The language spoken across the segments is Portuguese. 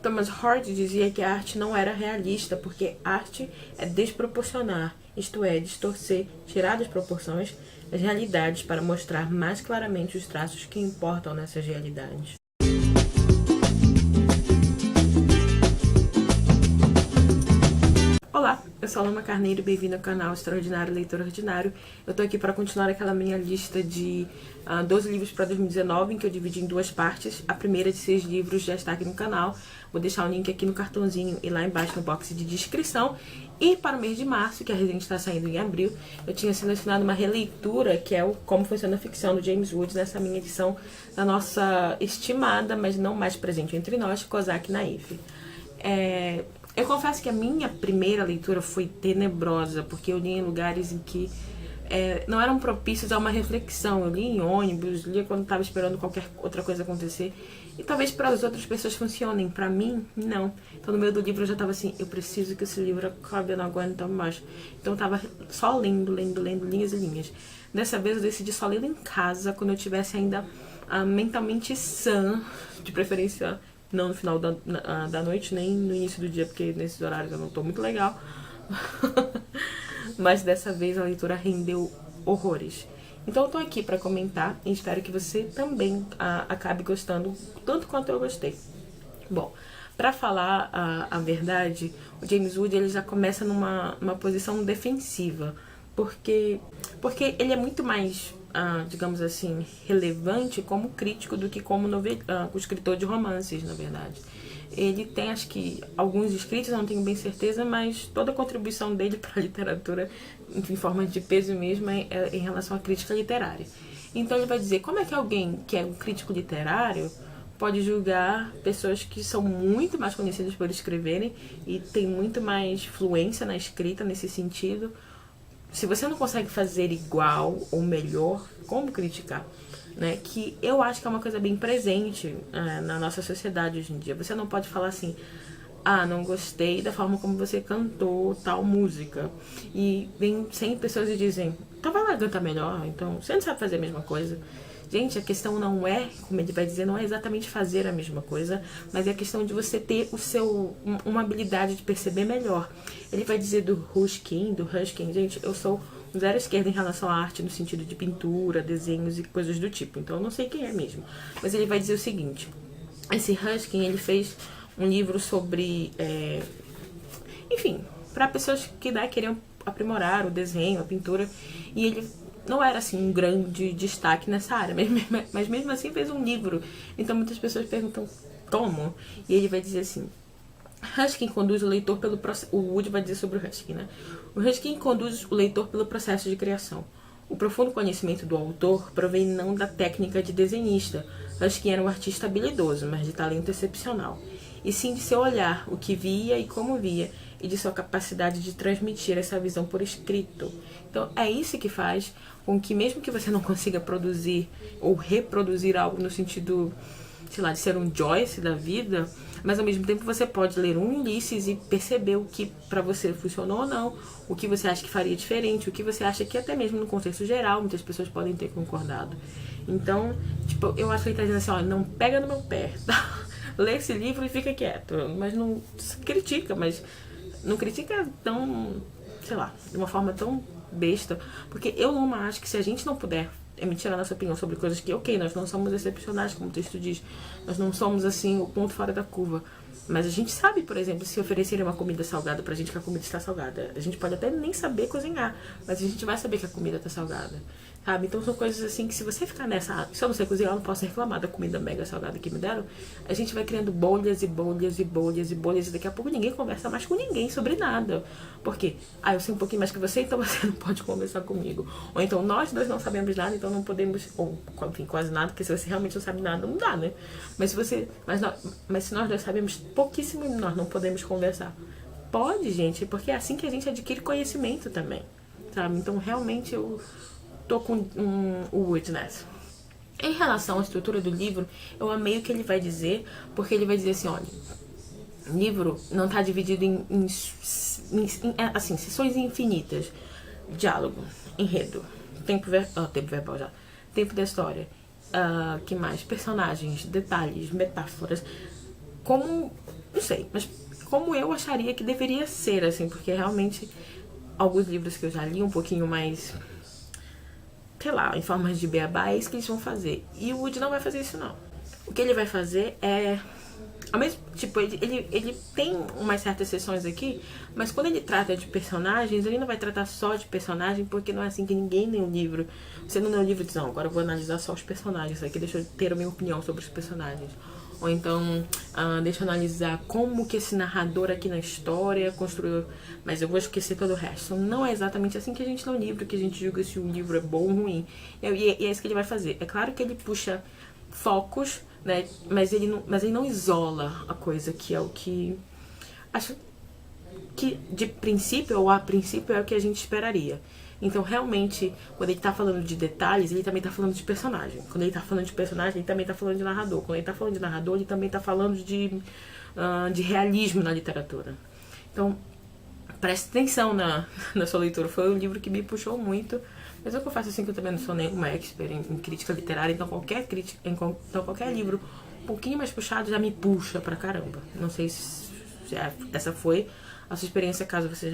Thomas Hort dizia que a arte não era realista, porque arte é desproporcionar, isto é, distorcer, tirar das proporções as realidades para mostrar mais claramente os traços que importam nessas realidades. Olá, eu sou a Lama Carneiro, bem-vindo ao canal Extraordinário Leitor Ordinário. Eu tô aqui para continuar aquela minha lista de 12 livros para 2019, em que eu dividi em duas partes. A primeira de 6 livros já está aqui no canal. Vou deixar o link aqui no cartãozinho e lá embaixo no box de descrição. E para o mês de março, que a resenha está saindo em abril, eu tinha selecionado uma releitura, que é o Como Funciona a Ficção, do James Wood, nessa minha edição da nossa estimada, mas não mais presente entre nós, Kozak Naif. Eu confesso que a minha primeira leitura foi tenebrosa, porque eu li em lugares em que não eram propícios a uma reflexão. Eu li em ônibus, li quando estava esperando qualquer outra coisa acontecer. E talvez para as outras pessoas funcionem, para mim, não. Então no meio do livro eu já estava assim, eu preciso que esse livro acabe, eu não aguento mais. Então eu estava só lendo, linhas e linhas. Dessa vez eu decidi só lê-lo em casa, quando eu estivesse ainda mentalmente sã, de preferência não no final da noite, nem no início do dia, porque nesses horários eu não tô muito legal. Mas dessa vez a leitura rendeu horrores. Então eu tô aqui pra comentar e espero que você também acabe gostando tanto quanto eu gostei. Bom, pra falar a verdade, o James Wood ele já começa numa posição defensiva, porque ele é muito mais, digamos assim, relevante como crítico do que como escritor de romances, na verdade. Ele tem, acho que, alguns escritos, não tenho bem certeza, mas toda a contribuição dele para a literatura, em forma de peso mesmo, é em relação à crítica literária. Então ele vai dizer como é que alguém que é um crítico literário pode julgar pessoas que são muito mais conhecidas por escreverem e tem muito mais fluência na escrita nesse sentido. Se você não consegue fazer igual ou melhor, como criticar? Né? Que eu acho que é uma coisa bem presente na nossa sociedade hoje em dia. Você não pode falar assim, não gostei da forma como você cantou tal música. E vem 100 pessoas e dizem, então vai lá cantar melhor, então você não sabe fazer a mesma coisa. Gente, a questão não é, como ele vai dizer, não é exatamente fazer a mesma coisa, mas é a questão de você ter uma habilidade de perceber melhor. Ele vai dizer do Ruskin, gente, eu sou um zero esquerda em relação à arte, no sentido de pintura, desenhos e coisas do tipo, então eu não sei quem é mesmo. Mas ele vai dizer o seguinte, esse Ruskin, ele fez um livro sobre, enfim, para pessoas que queriam aprimorar o desenho, a pintura, e ele não era assim um grande destaque nessa área, mas mesmo assim fez um livro. Então muitas pessoas perguntam como? E ele vai dizer assim, Ruskin conduz o leitor pelo processo. O Wood vai dizer sobre o Ruskin, né? O Ruskin conduz o leitor pelo processo de criação. O profundo conhecimento do autor provém não da técnica de desenhista. Ruskin era um artista habilidoso, mas de talento excepcional, e sim de seu olhar, o que via e como via, e de sua capacidade de transmitir essa visão por escrito. Então é isso que faz com que, mesmo que você não consiga produzir ou reproduzir algo no sentido, sei lá, de ser um Joyce da vida, mas ao mesmo tempo você pode ler um Ulisses e perceber o que pra você funcionou ou não, o que você acha que faria diferente, o que você acha que até mesmo no contexto geral muitas pessoas podem ter concordado. Então, tipo, eu acho que ele tá dizendo assim, ó, não pega no meu pé, tá? Lê esse livro e fica quieto, mas não critica, mas não critica tão, sei lá, de uma forma tão besta, porque eu não acho que se a gente não puder emitir a nossa opinião sobre coisas que, ok, nós não somos excepcionais, como o texto diz, nós não somos, assim, o ponto fora da curva, mas a gente sabe, por exemplo, se oferecerem uma comida salgada pra gente, que a comida está salgada. A gente pode até nem saber cozinhar, mas a gente vai saber que a comida tá salgada, sabe? Então são coisas assim que, se você ficar nessa, se eu não sei cozinhar, eu não posso reclamar da comida mega salgada que me deram, a gente vai criando bolhas e bolhas e bolhas e bolhas, e daqui a pouco ninguém conversa mais com ninguém sobre nada. Por quê? Eu sei um pouquinho mais que você, então você não pode conversar comigo. Ou então nós dois não sabemos nada, então não podemos, ou enfim, quase nada, porque se você realmente não sabe nada, não dá, né? Mas se nós dois sabemos pouquíssimo, nós não podemos conversar. Pode, gente, porque é assim que a gente adquire conhecimento também, sabe? Então realmente eu tô com o Wood nessa. Em relação à estrutura do livro, eu amei o que ele vai dizer, porque ele vai dizer assim, olha, o livro não tá dividido em assim, sessões infinitas. Diálogo, enredo, tempo verbal já, tempo da história, que mais? Personagens, detalhes, metáforas. Como Não sei, mas como eu acharia que deveria ser, assim, porque realmente alguns livros que eu já li um pouquinho mais, sei lá, em formas de beabá, é isso que eles vão fazer. E o Woody não vai fazer isso, não. O que ele vai fazer é... Ao mesmo, tipo, ele tem umas certas sessões aqui, mas quando ele trata de personagens, ele não vai tratar só de personagem, porque não é assim que ninguém lê um livro. Você não lê um livro e diz, não, agora eu vou analisar só os personagens aqui, deixa eu ter a minha opinião sobre os personagens. Ou então, deixa eu analisar como que esse narrador aqui na história construiu, mas eu vou esquecer todo o resto. Não é exatamente assim que a gente lê um livro, que a gente julga se o livro é bom ou ruim. E é isso que ele vai fazer. É claro que ele puxa focos, né? Mas ele não isola a coisa, que é o que acho que de princípio ou a princípio é o que a gente esperaria. Então realmente, quando ele tá falando de detalhes, ele também tá falando de personagem. Quando ele tá falando de personagem, ele também tá falando de narrador. Quando ele tá falando de narrador, ele também tá falando de realismo na literatura. Então preste atenção na sua leitura. Foi um livro que me puxou muito. Mas eu confesso assim que eu também não sou nenhuma expert em crítica literária, então qualquer livro um pouquinho mais puxado já me puxa pra caramba. Não sei se essa foi a sua experiência caso você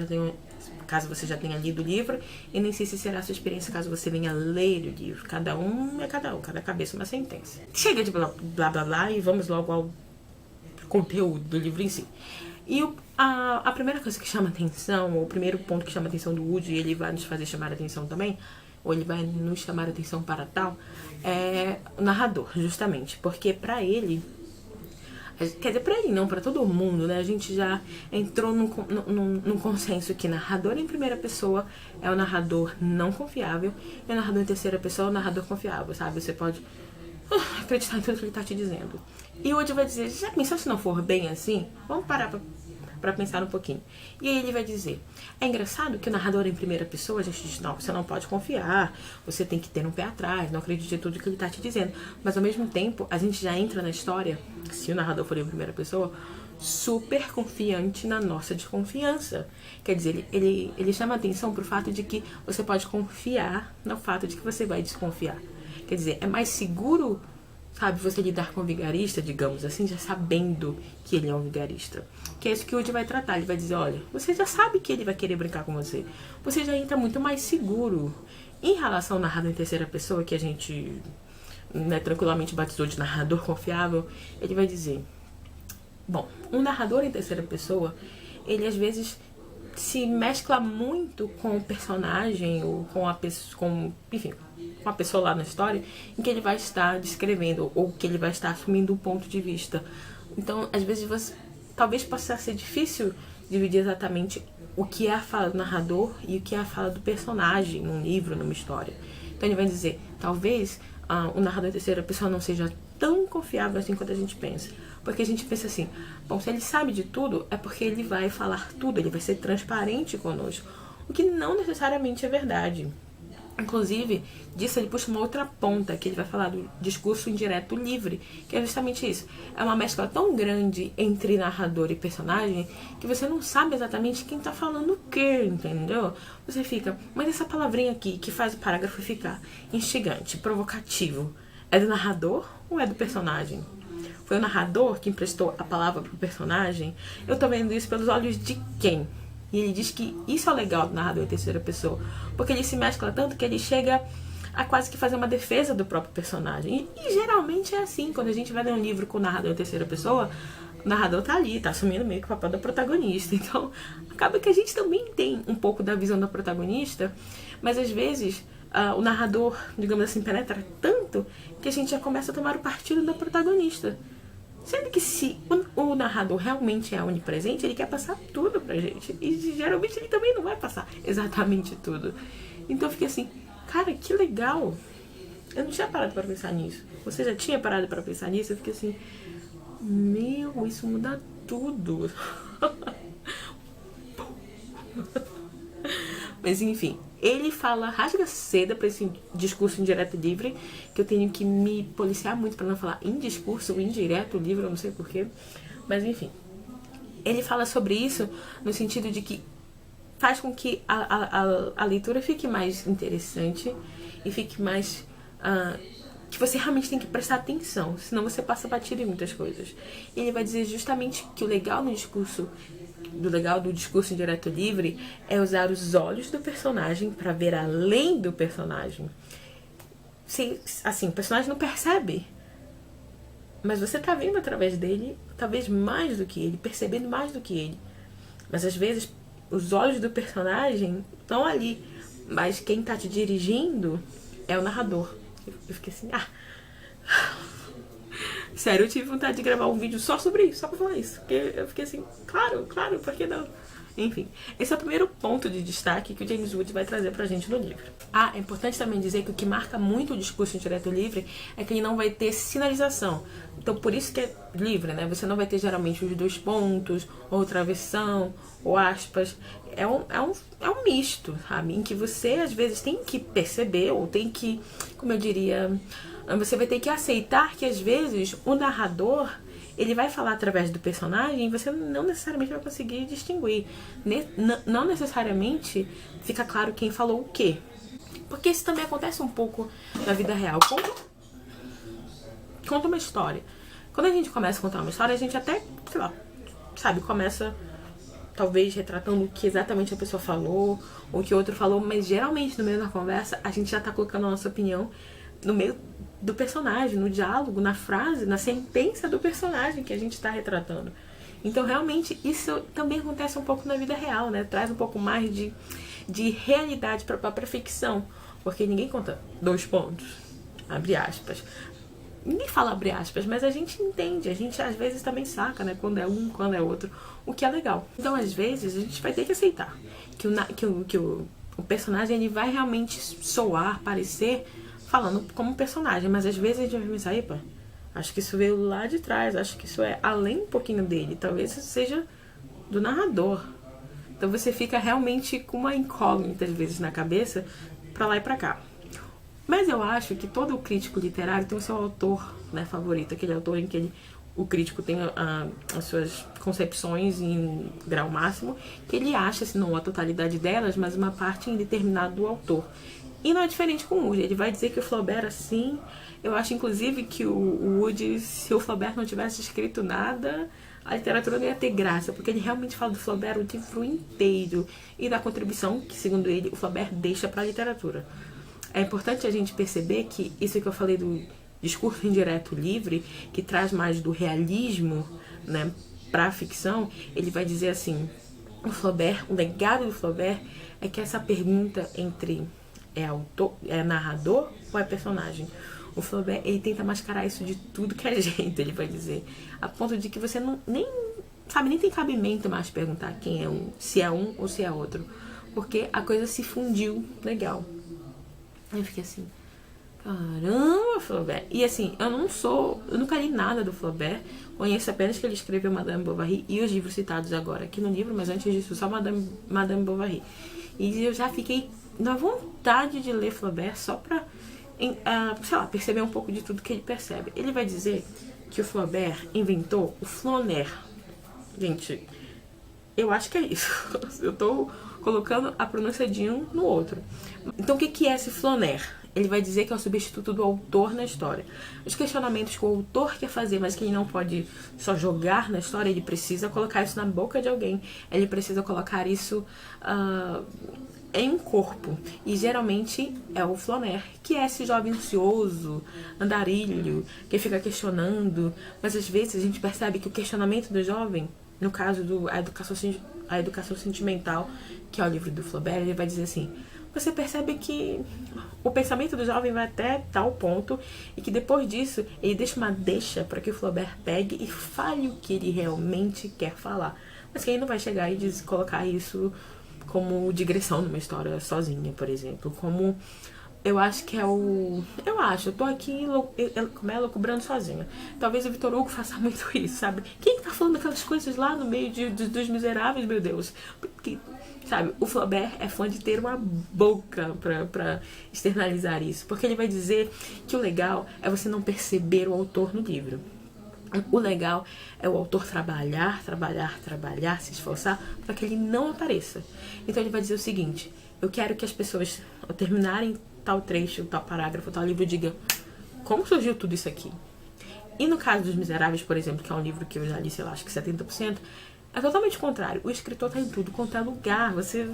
já tenha lido o livro, e nem sei se será a sua experiência caso você venha ler o livro. Cada um é cada um, cada cabeça é uma sentença. Chega de blá blá blá, blá e vamos logo ao conteúdo do livro em si. E a primeira coisa que chama atenção, ou o primeiro ponto que chama atenção do Woody, e ele vai nos fazer chamar a atenção também, ou ele vai nos chamar a atenção para tal, é o narrador, justamente. Porque pra ele, quer dizer, pra ele não, pra todo mundo, né? A gente já entrou num consenso que narrador em primeira pessoa é o narrador não confiável, e o narrador em terceira pessoa é o narrador confiável, sabe? Você pode acreditar em tudo que ele tá te dizendo. E o Woody vai dizer, já pensou se não for bem assim? Vamos parar pra pensar um pouquinho. E aí ele vai dizer, é engraçado que o narrador em primeira pessoa, a gente diz, não, você não pode confiar, você tem que ter um pé atrás, não acredite em tudo que ele tá te dizendo. Mas ao mesmo tempo, a gente já entra na história, se o narrador for em primeira pessoa, super confiante na nossa desconfiança. Quer dizer, ele chama a atenção pro fato de que você pode confiar no fato de que você vai desconfiar. Quer dizer, é mais seguro, sabe, você lidar com um vigarista, digamos assim, já sabendo que ele é um vigarista. Que é isso que o Woody vai tratar. Ele vai dizer, olha, você já sabe que ele vai querer brincar com você. Você já entra muito mais seguro. Em relação ao narrador em terceira pessoa, que a gente, né, tranquilamente batizou de narrador confiável, ele vai dizer, bom, um narrador em terceira pessoa, ele às vezes se mescla muito com o personagem ou com a pessoa, enfim, com a pessoa lá na história, em que ele vai estar descrevendo ou que ele vai estar assumindo um ponto de vista. Então, às vezes talvez possa ser difícil dividir exatamente o que é a fala do narrador e o que é a fala do personagem num livro, numa história. Então ele vai dizer, talvez o narrador em terceira pessoa não seja tão confiável assim quanto a gente pensa. Porque a gente pensa assim, bom, se ele sabe de tudo, é porque ele vai falar tudo, ele vai ser transparente conosco. O que não necessariamente é verdade. Inclusive, disso ele puxa uma outra ponta, que ele vai falar do discurso indireto livre, que é justamente isso. É uma mescla tão grande entre narrador e personagem, que você não sabe exatamente quem tá falando o quê, entendeu? Você fica, mas essa palavrinha aqui, que faz o parágrafo ficar instigante, provocativo, é do narrador ou é do personagem? Foi o narrador que emprestou a palavra pro personagem? Eu tô vendo isso pelos olhos de quem? E ele diz que isso é legal do narrador em terceira pessoa, porque ele se mescla tanto que ele chega a quase que fazer uma defesa do próprio personagem. E geralmente é assim, quando a gente vai ler um livro com o narrador em terceira pessoa, o narrador tá ali, tá assumindo meio que o papel da protagonista. Então, acaba que a gente também tem um pouco da visão da protagonista, mas às vezes o narrador, digamos assim, penetra tanto que a gente já começa a tomar o partido da protagonista. Sendo que se o narrador realmente é onipresente, ele quer passar tudo pra gente. E geralmente ele também não vai passar exatamente tudo. Então eu fiquei assim, cara, que legal. Eu não tinha parado pra pensar nisso. Você já tinha parado pra pensar nisso? Eu fiquei assim, meu, isso muda tudo. Mas enfim, ele fala, rasga seda pra esse discurso indireto livre, que eu tenho que me policiar muito pra não falar indiscurso indireto livre, eu não sei porquê. Mas enfim, ele fala sobre isso no sentido de que faz com que a leitura fique mais interessante e fique mais que você realmente tem que prestar atenção, senão você passa batido em muitas coisas. E ele vai dizer justamente que o legal no discurso, do legal do discurso indireto livre é usar os olhos do personagem para ver além do personagem. Assim, o personagem não percebe, mas você tá vendo através dele, talvez mais do que ele, percebendo mais do que ele. Mas às vezes os olhos do personagem estão ali, mas quem tá te dirigindo é o narrador. Eu fiquei assim, sério, eu tive vontade de gravar um vídeo só sobre isso, só pra falar isso. Porque eu fiquei assim, claro, por que não? Enfim, esse é o primeiro ponto de destaque que o James Wood vai trazer pra gente no livro. É importante também dizer que o que marca muito o discurso indireto livre é que ele não vai ter sinalização. Então, por isso que é livre, né? Você não vai ter geralmente os 2 pontos, ou travessão, ou aspas. É um misto, sabe? Em que você, às vezes, tem que perceber, ou tem que, como eu diria, você vai ter que aceitar que, às vezes, o narrador, ele vai falar através do personagem e você não necessariamente vai conseguir distinguir. Não necessariamente fica claro quem falou o quê. Porque isso também acontece um pouco na vida real. Conta uma história. Quando a gente começa a contar uma história, a gente até, sei lá, sabe, começa talvez retratando o que exatamente a pessoa falou, ou o que o outro falou, mas geralmente no meio da conversa a gente já tá colocando a nossa opinião no meio do personagem, no diálogo, na frase, na sentença do personagem que a gente está retratando. Então realmente isso também acontece um pouco na vida real, né? Traz um pouco mais de realidade para a própria ficção, porque ninguém conta 2 pontos, abre aspas. Ninguém fala abre aspas, mas a gente entende, a gente às vezes também saca, né? Quando é um, quando é outro, o que é legal. Então às vezes a gente vai ter que aceitar que o personagem ele vai realmente soar, parecer falando como personagem, mas às vezes a gente vai pensar, epa, acho que isso veio lá de trás, acho que isso é além um pouquinho dele, talvez isso seja do narrador. Então você fica realmente com uma incógnita às vezes na cabeça, pra lá e pra cá. Mas eu acho que todo crítico literário tem o seu autor, né, favorito, aquele autor em que o crítico tem as suas concepções em grau máximo, que ele acha, se não a totalidade delas, mas uma parte indeterminada do autor. E não é diferente com o Woody. Ele vai dizer que o Flaubert, assim, eu acho inclusive que o Woody, se o Flaubert não tivesse escrito nada, a literatura não ia ter graça, porque ele realmente fala do Flaubert o livro inteiro e da contribuição que, segundo ele, o Flaubert deixa para a literatura. É importante a gente perceber que isso que eu falei do discurso indireto livre, que traz mais do realismo, né, para a ficção, ele vai dizer assim, o Flaubert, o legado do Flaubert é que essa pergunta entre é narrador ou é personagem? O Flaubert, ele tenta mascarar isso de tudo que é jeito, ele vai dizer, a ponto de que você nem tem cabimento mais perguntar quem é se é um ou se é outro, porque a coisa se fundiu legal. Eu fiquei assim, caramba, Flaubert. E assim, eu nunca li nada do Flaubert, conheço apenas que ele escreveu Madame Bovary e os livros citados agora aqui no livro, mas antes disso só Madame Bovary. E eu já fiquei na vontade de ler Flaubert só pra, sei lá, perceber um pouco de tudo que ele percebe. Ele vai dizer que o Flaubert inventou o flaner. Gente, eu acho que é isso. Eu tô colocando a pronúncia de um no outro. Então o que é esse flaner? Ele vai dizer que é o substituto do autor na história. Os questionamentos que o autor quer fazer, mas que ele não pode só jogar na história, ele precisa colocar isso na boca de alguém. Ele precisa colocar isso em um corpo. E geralmente é o flaner, que é esse jovem ansioso, andarilho, que fica questionando. Mas às vezes a gente percebe que o questionamento do jovem, no caso a educação sentimental, que é o livro do Flaubert, ele vai dizer assim, você percebe que o pensamento do jovem vai até tal ponto e que depois disso ele deixa uma deixa para que o Flaubert pegue e fale o que ele realmente quer falar. Mas que ele não vai chegar e colocar isso como digressão numa história sozinha, por exemplo. Como eu acho que é o... eu tô aqui loucubrando sozinha. Talvez o Victor Hugo faça muito isso, sabe? Quem tá falando aquelas coisas lá no meio dos miseráveis, meu Deus? Porque, sabe, o Flaubert é fã de ter uma boca pra externalizar isso. Porque ele vai dizer que o legal é você não perceber o autor no livro. O legal é o autor trabalhar, se esforçar para que ele não apareça. Então ele vai dizer o seguinte, eu quero que as pessoas, ao terminarem tal trecho, tal parágrafo, tal livro, digam como surgiu tudo isso aqui? E no caso dos Miseráveis, por exemplo, que é um livro que eu já li, sei lá, acho que 70%, é totalmente o contrário. O escritor tá em tudo quanto é lugar. Você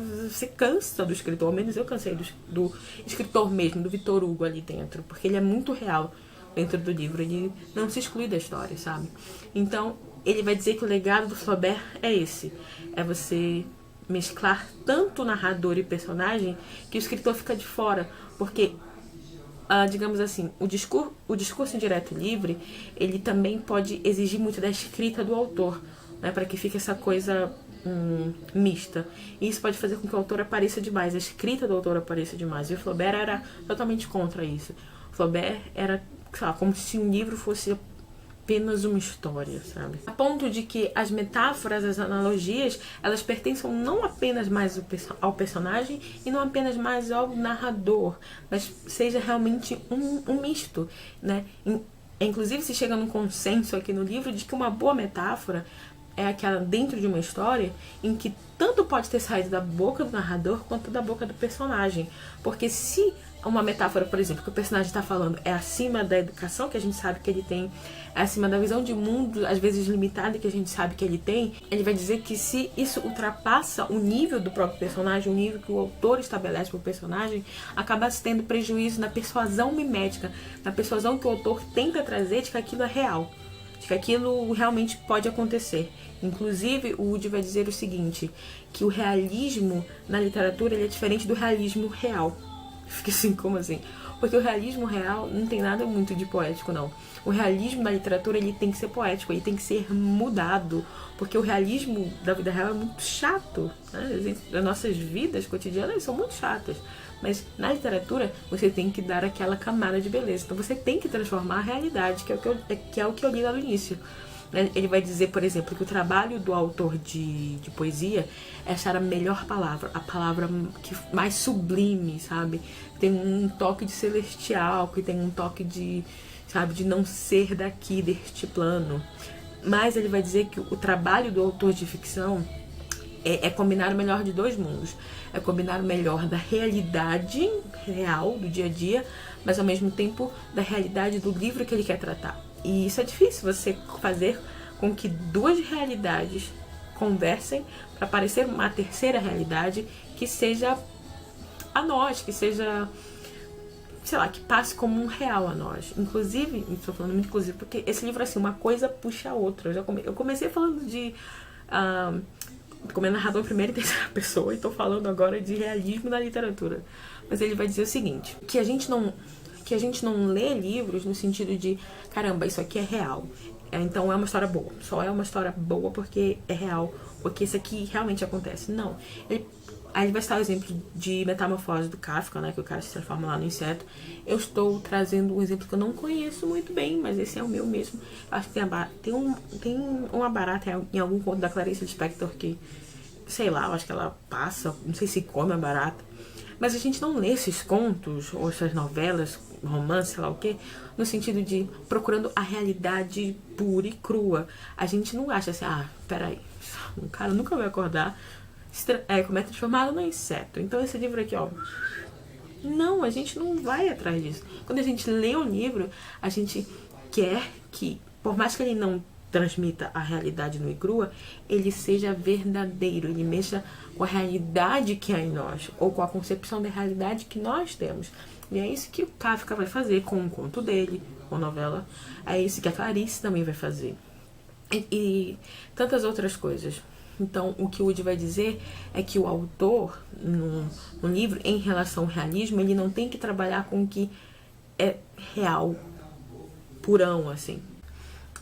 cansa do escritor, ao menos eu cansei do escritor mesmo, do Victor Hugo ali dentro, porque ele é muito real dentro do livro, ele não se exclui da história, sabe? Então, ele vai dizer que o legado do Flaubert é esse, é você mesclar tanto narrador e personagem que o escritor fica de fora, porque digamos assim, o discurso indireto e livre, ele também pode exigir muito da escrita do autor, né, para que fique essa coisa mista. E isso pode fazer com que o autor apareça demais, a escrita do autor apareça demais. E o Flaubert era totalmente contra isso. O Flaubert era, sei lá, como se um livro fosse apenas uma história, sabe? A ponto de que as metáforas, as analogias, elas pertencem não apenas mais ao personagem e não apenas mais ao narrador, mas seja realmente um misto, né? Inclusive se chega num consenso aqui no livro de que uma boa metáfora é aquela dentro de uma história em que tanto pode ter saído da boca do narrador quanto da boca do personagem. Porque se uma metáfora, por exemplo, que o personagem está falando é acima da educação que a gente sabe que ele tem, é acima da visão de mundo, às vezes limitada, que a gente sabe que ele tem, ele vai dizer que se isso ultrapassa o nível do próprio personagem, o nível que o autor estabelece para o personagem, acaba tendo prejuízo na persuasão mimética, na persuasão que o autor tenta trazer de que aquilo é real, de que aquilo realmente pode acontecer. Inclusive, o Woody vai dizer o seguinte, que o realismo na literatura ele é diferente do realismo real. Fica assim, como assim? Porque o realismo real não tem nada muito de poético, não. O realismo na literatura, ele tem que ser poético, ele tem que ser mudado. Porque o realismo da vida real é muito chato, né? As nossas vidas cotidianas são muito chatas. Mas na literatura, você tem que dar aquela camada de beleza. Então você tem que transformar a realidade, que é o que eu li lá no início. Ele vai dizer, por exemplo, que o trabalho do autor de poesia é achar a melhor palavra, a palavra que mais sublime, sabe? Tem um toque de celestial, que tem um toque de, sabe, de não ser daqui, deste plano. Mas ele vai dizer que o trabalho do autor de ficção é combinar o melhor de dois mundos. É combinar o melhor da realidade real, do dia a dia, mas ao mesmo tempo da realidade do livro que ele quer tratar. E isso é difícil, você fazer com que duas realidades conversem para aparecer uma terceira realidade que seja a nós, que seja, sei lá, que passe como um real a nós. Inclusive, estou falando muito inclusive, porque esse livro, assim, uma coisa puxa a outra. Eu comecei falando de como narrador primeira e terceira pessoa, e estou falando agora de realismo na literatura. Mas ele vai dizer o seguinte, que a gente não lê livros no sentido de, caramba, isso aqui é real, então é uma história boa, só é uma história boa porque é real, porque isso aqui realmente acontece. Não. Aí vai estar o exemplo de Metamorfose do Kafka, né, que o cara se transforma lá no inseto. Eu estou trazendo um exemplo que eu não conheço muito bem, mas esse é o meu mesmo. Acho que tem uma barata em algum conto da Clarice Lispector que, sei lá, eu acho que ela passa, não sei se come a barata. Mas a gente não lê esses contos, ou essas novelas, romance, sei lá o quê, no sentido de procurando a realidade pura e crua. A gente não acha assim, peraí, o cara nunca vai acordar, como é transformado no inseto. Então esse livro aqui, ó, não, a gente não vai atrás disso. Quando a gente lê um livro, a gente quer que, por mais que ele não transmita a realidade nua e crua, ele seja verdadeiro, ele mexa com a realidade que há em nós, ou com a concepção da realidade que nós temos. E é isso que o Kafka vai fazer com o conto dele, com a novela. É isso que a Clarice também vai fazer. E tantas outras coisas. Então, o que o Woody vai dizer é que o autor, no livro, em relação ao realismo, ele não tem que trabalhar com o que é real, purão, assim.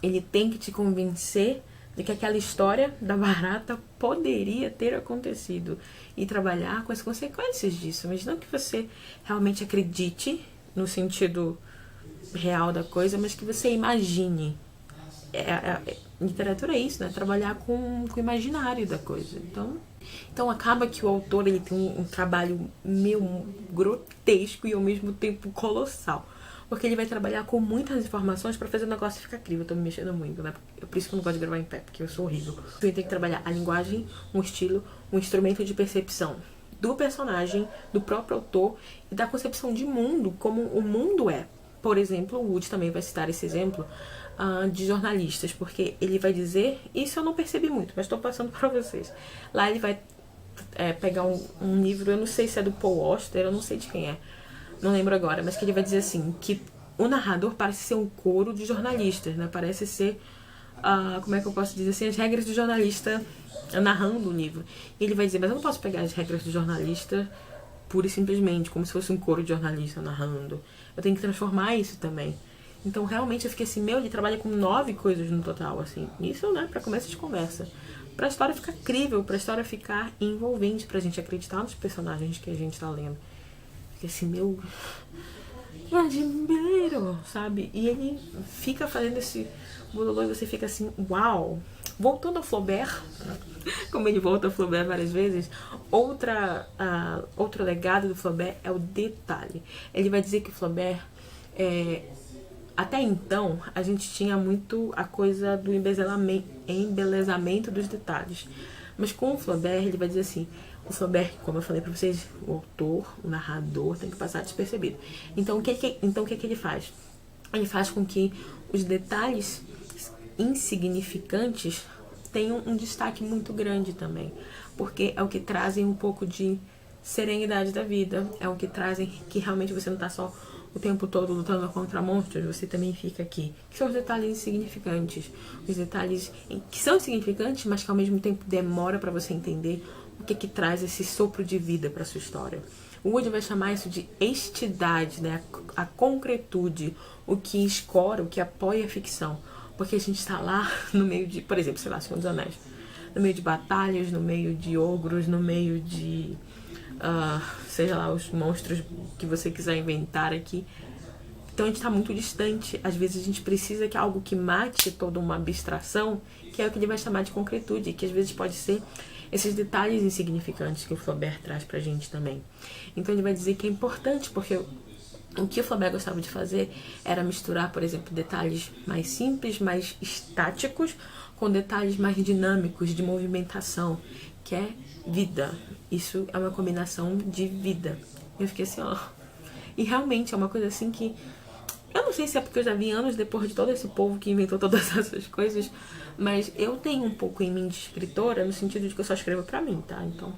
Ele tem que te convencer de que aquela história da barata poderia ter acontecido e trabalhar com as consequências disso, mas não que você realmente acredite no sentido real da coisa, mas que você imagine. Literatura é isso, né? Trabalhar com o imaginário da coisa. Então acaba que o autor ele tem um trabalho meio grotesco e ao mesmo tempo colossal. Porque ele vai trabalhar com muitas informações pra fazer o negócio ficar crível. Eu tô me mexendo muito, né? Por isso que eu não gosto de gravar em pé, porque eu sou horrível. Ele tem que trabalhar a linguagem, um estilo, um instrumento de percepção do personagem, do próprio autor e da concepção de mundo, como o mundo é. por exemplo, o Wood também vai citar esse exemplo de jornalistas, porque ele vai dizer, isso eu não percebi muito, mas estou passando para vocês. Lá ele vai pegar um livro, eu não sei se é do Paul Auster, eu não sei de quem é, não lembro agora, mas que ele vai dizer assim, que o narrador parece ser um coro de jornalistas, né? Parece ser, como é que eu posso dizer assim, as regras do jornalista narrando o livro. E ele vai dizer, mas eu não posso pegar as regras do jornalista pura e simplesmente, como se fosse um coro de jornalista narrando. Eu tenho que transformar isso também. Então, realmente, eu fiquei assim, ele trabalha com 9 coisas no total, assim. Isso, né, pra começo de conversa. Pra história ficar crível, pra história ficar envolvente, pra gente acreditar nos personagens que a gente tá lendo. Fiquei assim, eu admiro, sabe? E ele fica fazendo esse bololô e você fica assim, uau! Voltando ao Flaubert, como ele volta ao Flaubert várias vezes, outro legado do Flaubert é o detalhe. Ele vai dizer que o Flaubert, até então, a gente tinha muito a coisa do embelezamento dos detalhes. Mas com o Flaubert, ele vai dizer assim, o Flaubert, como eu falei pra vocês, o autor, o narrador, tem que passar despercebido. Então, o que ele faz? Ele faz com que os detalhes insignificantes tenham um destaque muito grande também, porque é o que trazem um pouco de serenidade da vida, é o que trazem que realmente você não tá só o tempo todo lutando contra monstros, você também fica aqui, que são os detalhes insignificantes, os detalhes que são insignificantes, mas que ao mesmo tempo demora para você entender o que traz esse sopro de vida para sua história. O Wood vai chamar isso de honestidade, né? A concretude, o que escora, o que apoia a ficção. Porque a gente está lá no meio de, por exemplo, sei lá, Senhor dos Anéis, no meio de batalhas, no meio de ogros, no meio de, seja lá, os monstros que você quiser inventar aqui. Então a gente está muito distante. Às vezes a gente precisa que algo que mate toda uma abstração, que é o que ele vai chamar de concretude, que às vezes pode ser esses detalhes insignificantes que o Flaubert traz pra gente também. Então ele vai dizer que é importante, porque o que o Flaubert gostava de fazer era misturar, por exemplo, detalhes mais simples, mais estáticos, com detalhes mais dinâmicos, de movimentação, que é vida. Isso é uma combinação de vida. Eu fiquei assim, ó. E realmente é uma coisa assim que... Eu não sei se é porque eu já vi anos depois de todo esse povo que inventou todas essas coisas, mas eu tenho um pouco em mim de escritora, no sentido de que eu só escrevo pra mim, tá? Então...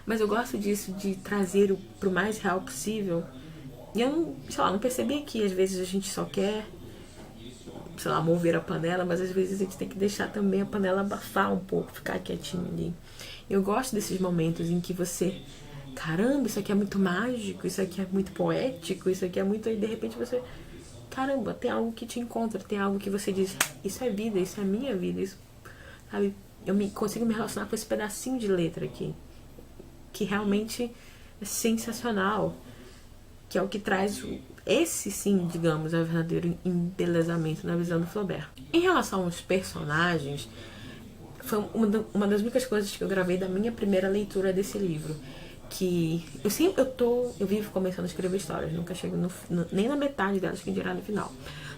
Mas eu gosto disso, de trazer pro mais real possível. E eu não, sei lá, não percebi que às vezes a gente só quer, sei lá, mover a panela, mas às vezes a gente tem que deixar também a panela abafar um pouco, ficar quietinho ali. Eu gosto desses momentos em que você, caramba, isso aqui é muito mágico, isso aqui é muito poético, isso aqui é muito... E de repente você, caramba, tem algo que te encontra, tem algo que você diz, isso é vida, isso é minha vida, isso, sabe? Consigo me relacionar com esse pedacinho de letra aqui, que realmente é sensacional. Que é o que traz esse, sim, digamos, é o verdadeiro embelezamento na visão do Flaubert. Em relação aos personagens, foi uma das únicas coisas que eu gravei da minha primeira leitura desse livro. Que eu vivo começando a escrever histórias, nunca chego nem na metade delas, que dirá no final.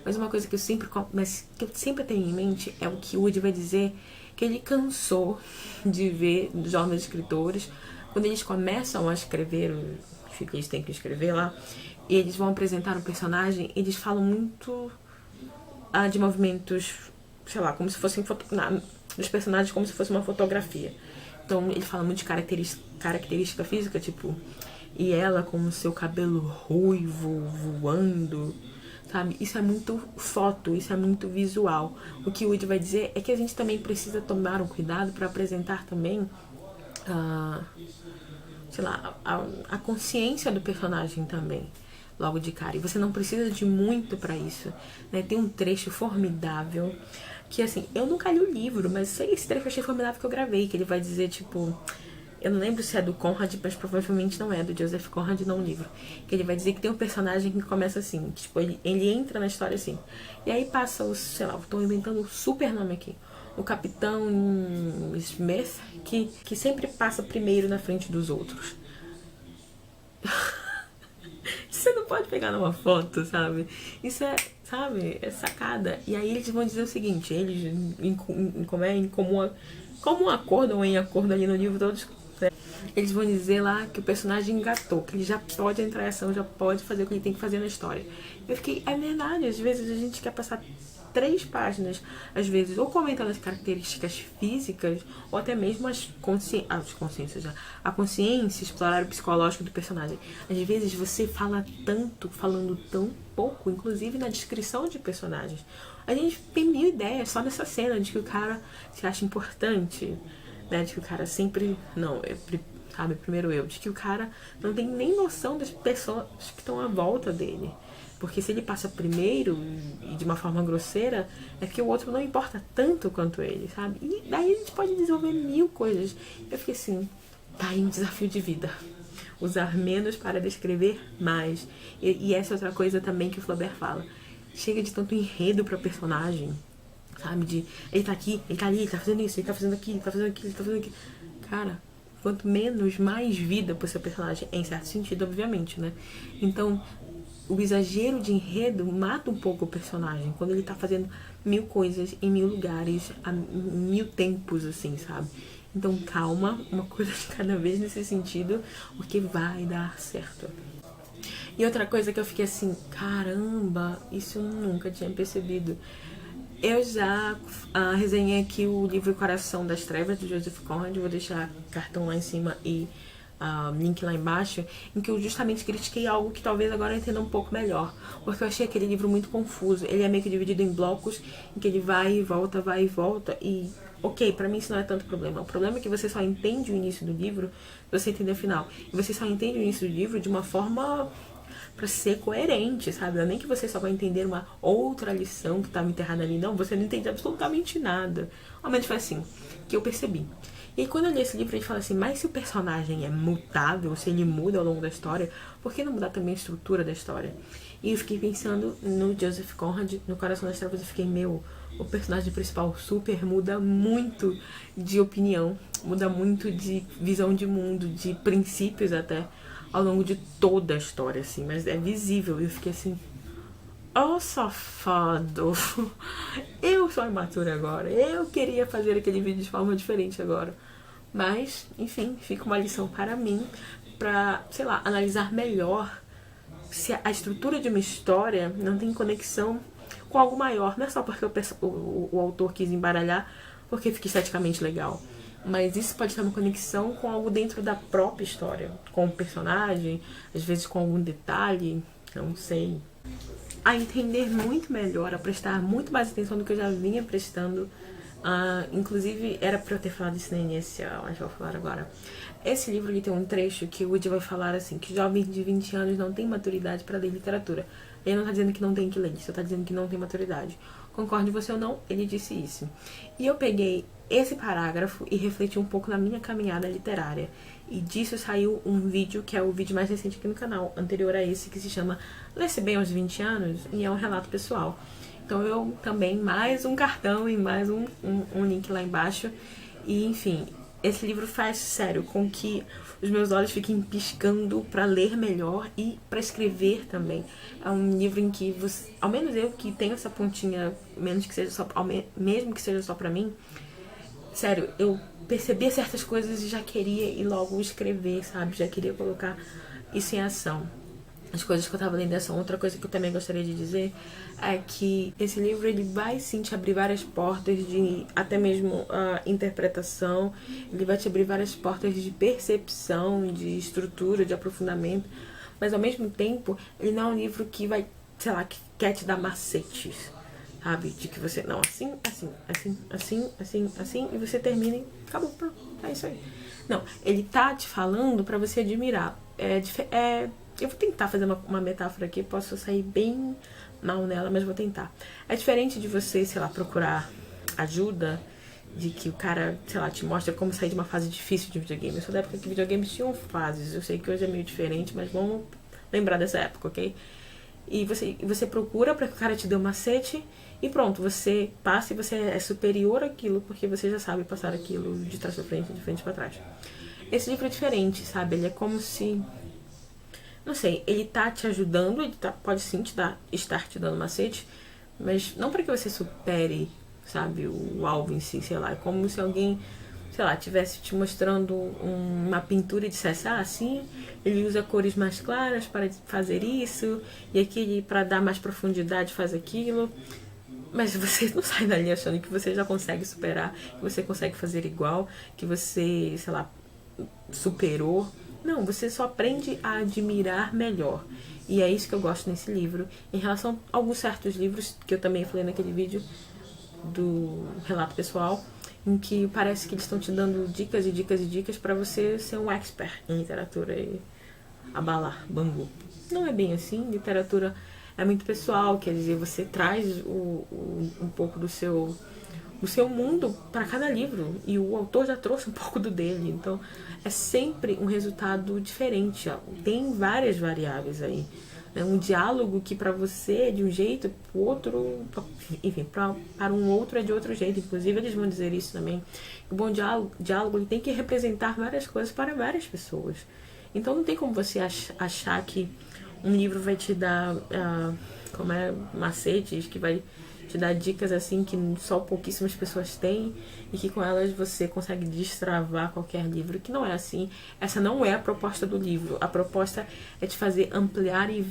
Mas uma coisa que eu sempre tenho em mente é o que o Wood vai dizer, que ele cansou de ver jovens escritores, quando eles começam a escrever que eles têm que escrever lá, e eles vão apresentar um personagem, eles falam muito de movimentos, sei lá, como se fossem dos personagens como se fosse uma fotografia. Então ele fala muito de característica física, tipo, e ela com o seu cabelo ruivo voando, sabe? Isso é muito foto, isso é muito visual. O que o Wood vai dizer é que a gente também precisa tomar um cuidado para apresentar também sei lá, a consciência do personagem também, logo de cara. E você não precisa de muito pra isso, né? Tem um trecho formidável, que assim, eu nunca li o livro, mas esse trecho eu achei formidável que eu gravei, que ele vai dizer, tipo... Eu não lembro se é do Conrad, mas provavelmente não é, do Joseph Conrad, não o livro. Que ele vai dizer que tem um personagem que começa assim, que, tipo, ele entra na história assim. E aí passa os, sei lá, tô inventando um super nome aqui. O Capitão Smith, que sempre passa primeiro na frente dos outros. Você não pode pegar numa foto, sabe? Isso é, sabe, é sacada. E aí eles vão dizer o seguinte, eles, como um acordo ou em acordo ali no livro, todos Eles vão dizer lá que o personagem engatou, que ele já pode entrar em ação, já pode fazer o que ele tem que fazer na história. Eu fiquei, é verdade, às vezes a gente quer passar 3 páginas, às vezes, ou comentando as características físicas, ou até mesmo as consciências, a consciência, explorar o psicológico do personagem. Às vezes você fala tanto, falando tão pouco, inclusive na descrição de personagens. A gente tem 1000 ideias só nessa cena de que o cara se acha importante, né, de que o cara sempre, sabe, primeiro eu, de que o cara não tem nem noção das pessoas que estão à volta dele. Porque se ele passa primeiro e de uma forma grosseira, é que o outro não importa tanto quanto ele, sabe? E daí a gente pode desenvolver 1000 coisas. Eu fiquei assim, tá aí um desafio de vida. Usar menos para descrever mais. E essa é outra coisa também que o Flaubert fala. Chega de tanto enredo para personagem, sabe? De ele tá aqui, ele tá ali, ele tá fazendo isso, ele tá fazendo aquilo, ele tá fazendo aquilo, ele tá fazendo aquilo. Cara, quanto menos, mais vida pro seu personagem, em certo sentido, obviamente, né? Então, o exagero de enredo mata um pouco o personagem, quando ele tá fazendo 1000 coisas em 1000 lugares, a 1000 tempos, assim, sabe? Então, calma, uma coisa de cada vez nesse sentido, porque vai dar certo. E outra coisa que eu fiquei assim, caramba, isso eu nunca tinha percebido. Eu já resenhei aqui o livro Coração das Trevas, do Joseph Conrad. Vou deixar cartão lá em cima e link lá embaixo, em que eu justamente critiquei algo que talvez agora eu entenda um pouco melhor, porque eu achei aquele livro muito confuso. Ele é meio que dividido em blocos, em que ele vai e volta, e ok, pra mim isso não é tanto problema. O problema é que você só entende o início do livro se você entender o final. E você só entende o início do livro de uma forma pra ser coerente, sabe? Não é nem que você só vai entender uma outra lição que estava enterrada ali. Não, você não entende absolutamente nada. Ao menos foi assim que eu percebi. E aí, quando eu li esse livro, a gente fala assim, mas se o personagem é mutável, se ele muda ao longo da história, por que não mudar também a estrutura da história? E eu fiquei pensando no Joseph Conrad, no Coração das Trevas, eu fiquei, o personagem principal super muda muito de opinião, muda muito de visão de mundo, de princípios até, ao longo de toda a história, assim, mas é visível. E eu fiquei assim, safado, eu sou imatura agora, eu queria fazer aquele vídeo de forma diferente agora. Mas, enfim, fica uma lição para mim, pra, sei lá, analisar melhor se a estrutura de uma história não tem conexão com algo maior. Não é só porque o autor quis embaralhar, porque fica esteticamente legal. Mas isso pode ter uma conexão com algo dentro da própria história, com o personagem, às vezes com algum detalhe, não sei. A entender muito melhor, a prestar muito mais atenção do que eu já vinha prestando. Inclusive, era pra eu ter falado isso no início, mas vou falar agora. Esse livro ele tem um trecho que o Woody vai falar assim, que jovens de 20 anos não têm maturidade para ler literatura. Ele não tá dizendo que não tem que ler, ele só tá dizendo que não tem maturidade. Concorde você ou não, ele disse isso. E eu peguei esse parágrafo e refleti um pouco na minha caminhada literária. E disso saiu um vídeo, que é o vídeo mais recente aqui no canal, anterior a esse, que se chama Lê-se Bem aos 20 anos, e é um relato pessoal. Então eu também, mais um cartão e mais um link lá embaixo. E enfim, esse livro faz, sério, com que os meus olhos fiquem piscando para ler melhor e para escrever também. É um livro em que você, ao menos eu que tenho essa pontinha, mesmo que seja só para mim, sério, eu percebia certas coisas e já queria ir logo escrever, sabe? Já queria colocar isso em ação. As coisas que eu tava lendo dessa. Outra coisa que eu também gostaria de dizer é que esse livro ele vai sim te abrir várias portas de até mesmo interpretação, ele vai te abrir várias portas de percepção, de estrutura, de aprofundamento, mas ao mesmo tempo ele não é um livro que vai, sei lá, que quer te dar macetes, sabe? De que você, não, assim, e você termina e acabou, pronto, é isso aí. Não, ele tá te falando pra você admirar. Eu vou tentar fazer uma metáfora aqui, posso sair bem mal nela, mas vou tentar. É diferente de você, sei lá, procurar ajuda, de que o cara, sei lá, te mostra como sair de uma fase difícil de videogame. Eu sou da época que videogames tinham fases, eu sei que hoje é meio diferente, mas vamos lembrar dessa época, ok? E você procura pra que o cara te dê um macete e pronto, você passa e você é superior àquilo, porque você já sabe passar aquilo de trás pra frente, de frente pra trás. Esse livro é diferente, sabe? Ele é como se... Não sei, ele tá te ajudando, ele pode sim estar te dando macete, mas não para que você supere, sabe, o alvo em si, sei lá. É como se alguém sei lá, tivesse te mostrando uma pintura e dissesse, ah, sim, ele usa cores mais claras para fazer isso, e aquele para dar mais profundidade faz aquilo. Mas você não sai dali achando que você já consegue superar, que você consegue fazer igual, que você, sei lá, superou. Não, você só aprende a admirar melhor. E é isso que eu gosto nesse livro. Em relação a alguns certos livros, que eu também falei naquele vídeo do relato pessoal, em que parece que eles estão te dando dicas e dicas e dicas para você ser um expert em literatura e abalar bambu. Não é bem assim, literatura é muito pessoal, quer dizer, você traz um pouco do seu mundo para cada livro, e o autor já trouxe um pouco do dele, então é sempre um resultado diferente, ó. Tem várias variáveis aí. É um diálogo que para você é de um jeito, para o outro, enfim, para um outro é de outro jeito. Inclusive eles vão dizer isso também. O bom diálogo ele tem que representar várias coisas para várias pessoas. Então não tem como você achar que um livro vai te dar macetes, que vai te dar dicas assim que só pouquíssimas pessoas têm e que com elas você consegue destravar qualquer livro, que não é assim. Essa não é a proposta do livro. A proposta é te fazer ampliar e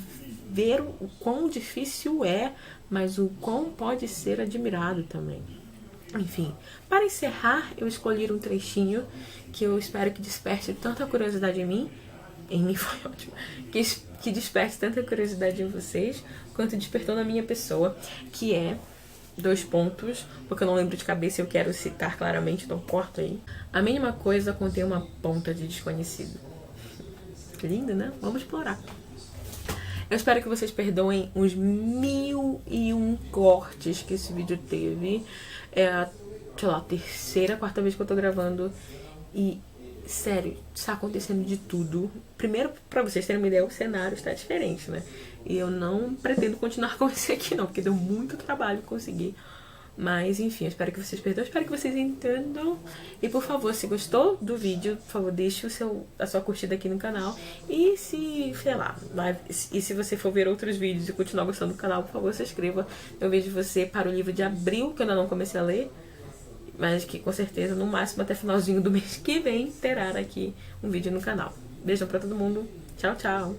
ver o quão difícil é, mas o quão pode ser admirado também. Enfim, para encerrar, eu escolhi um trechinho que eu espero que desperte tanta curiosidade em mim foi ótimo, que desperte tanta curiosidade em vocês, quanto despertou na minha pessoa, que é, 2 pontos, porque eu não lembro de cabeça e eu quero citar claramente, então corto aí. A mínima coisa contém uma ponta de desconhecido. Que lindo, né? Vamos explorar. Eu espero que vocês perdoem os 1001 cortes que esse vídeo teve. É a, sei lá, terceira, quarta vez que eu tô gravando. E, sério, está acontecendo de tudo. Primeiro, pra vocês terem uma ideia, o cenário está diferente, né? E eu não pretendo continuar com esse aqui não, porque deu muito trabalho conseguir. Mas, enfim, eu espero que vocês perdoem, espero que vocês entendam. E, por favor, se gostou do vídeo, por favor, deixe a sua curtida aqui no canal. E se, sei lá, e se você for ver outros vídeos e continuar gostando do canal, por favor, se inscreva. Eu vejo você para o livro de abril, que eu ainda não comecei a ler, mas que com certeza, no máximo até finalzinho do mês que vem, terá aqui um vídeo no canal. Beijão pra todo mundo. Tchau, tchau.